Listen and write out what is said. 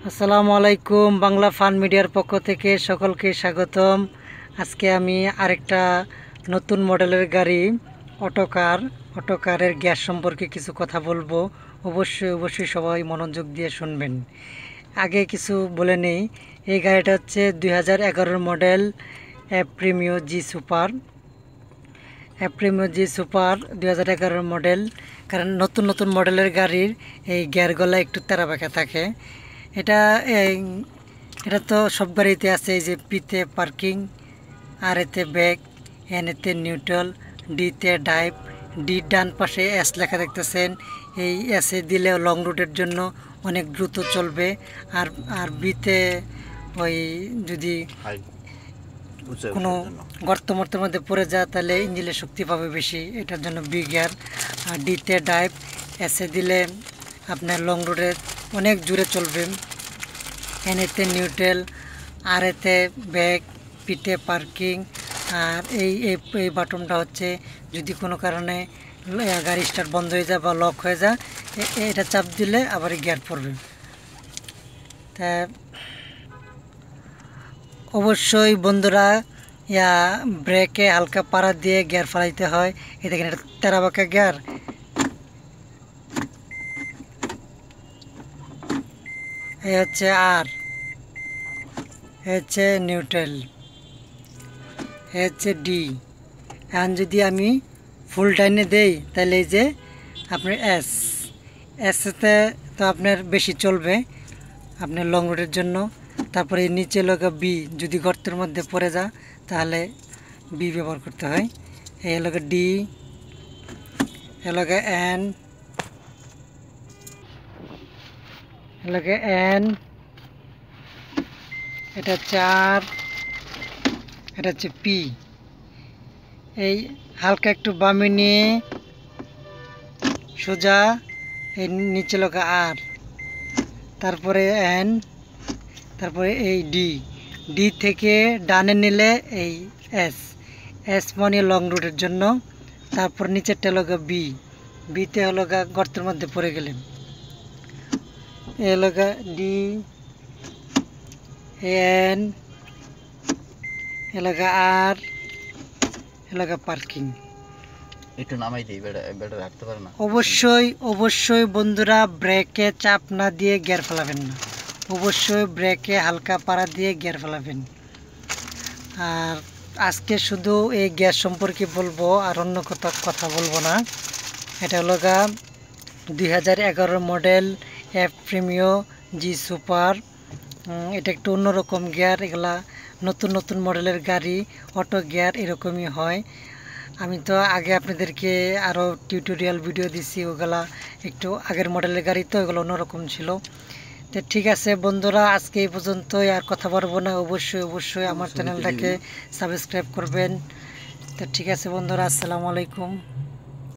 আসসালামু আলাইকুম। বাংলা ফান মিডিয়ার পক্ষ থেকে সকলকে স্বাগতম। আজকে আমি আরেকটা নতুন মডেলের গাড়ি অটোকারের গ্যাস সম্পর্কে কিছু কথা বলবো। অবশ্যই সবাই মনোযোগ দিয়ে শুনবেন। আগে কিছু বলে নেই, এই গাড়িটা হচ্ছে 2011 মডেল প্রিমিও জি সুপার। প্রিমিও জি সুপার 2011 মডেল। কারণ নতুন মডেলের গাড়ির এই গিয়ারগুলো একটু তেরা বেঁকা থাকে। এটা এটা তো সব গাড়িতে আছে। এই যে পিতে পার্কিং, আর এতে ব্রেক, এতে নিউট্রাল, ডিতে ডাইভ, ডি ডান পাশে এস লেখা দেখতেছেন। এই এসে দিলে লং রুটের জন্য অনেক দ্রুত চলবে। আর আর বিতে ওই যদি কোনো গর্তের মধ্যে পড়ে যায় তাহলে ইঞ্জিনের শক্তি পাবে বেশি, এটার জন্য বি গিয়ার। আর ডিতে ডাইভ, এসে দিলে আপনার লং রুটে অনেক জোরে চলবে। এতে নিউট্রাল, আর এতে ব্রেক, পিঠে পার্কিং। আর এই বাটনটা হচ্ছে যদি কোনো কারণে গাড়ি স্টার্ট বন্ধ হয়ে যায় বা লক হয়ে যায়, এটা চাপ দিলে আবার গিয়ার পড়বে। তা অবশ্যই বন্ধুরা, ব্রেকে হালকা পাড়া দিয়ে গিয়ার ফেলাইতে হয়। এই দেখেন, এটা তেরা বাঁকা গিয়ার। এই হচ্ছে আর, হচ্ছে নিউট্রাল, হচ্ছে ডি। এখন যদি আমি ফুল টাইনে দেই তাহলে এই যে আপনার এসতে তো আপনার বেশি চলবে আপনার লং রুটের জন্য। তারপরে নিচে লগা বি, যদি গর্তের মধ্যে পড়ে যা তাহলে বি ব্যবহার করতে হয়। এই লগা ডি, এলাকা এন, এলাকা এন, এটা হচ্ছে আর, এটা হচ্ছে পি। এই হালকা একটু বামে নিয়ে সোজা এই নিচে লগা আর, তারপরে এন, তারপরে এই ডি। ডি থেকে ডানে নিলে এই এস মানে লং রুটের জন্য। তারপর নিচেরটা লগা বি, বিতে হলো গর্তের মধ্যে পড়ে গেলেন। এ লগা ডি, এন, এলাকা আর, এলাকা পার্কিং। একটু নামাই দিই, বেটা রাখতে পারে না। অবশ্যই বন্ধুরা, ব্রেকে চাপ না দিয়ে গিয়ার ফেলাবেন না। অবশ্যই ব্রেকে হালকা পাড়া দিয়ে গিয়ার ফেলাবেন। আর আজকে শুধু এই গ্যাস সম্পর্কে বলবো, আর অন্য কথা বলবো না। এটা হলো 2011 মডেল প্রিমিও জি সুপার। এটা একটু অন্যরকম গিয়ার। এগুলা নতুন মডেলের গাড়ি, অটো গিয়ার এরকমই হয়। আমি তো আগে আপনাদেরকে আরও টিউটোরিয়াল ভিডিও দিছি, ওগুলা একটু আগের মডেলের গাড়ি, তো এগুলো অন্যরকম ছিল। তো ঠিক আছে বন্ধুরা, আজকে এই পর্যন্তই, আর কথা বলবো না। অবশ্যই আমার চ্যানেলটাকে সাবস্ক্রাইব করবেন। তো ঠিক আছে বন্ধুরা, আসসালামু আলাইকুম।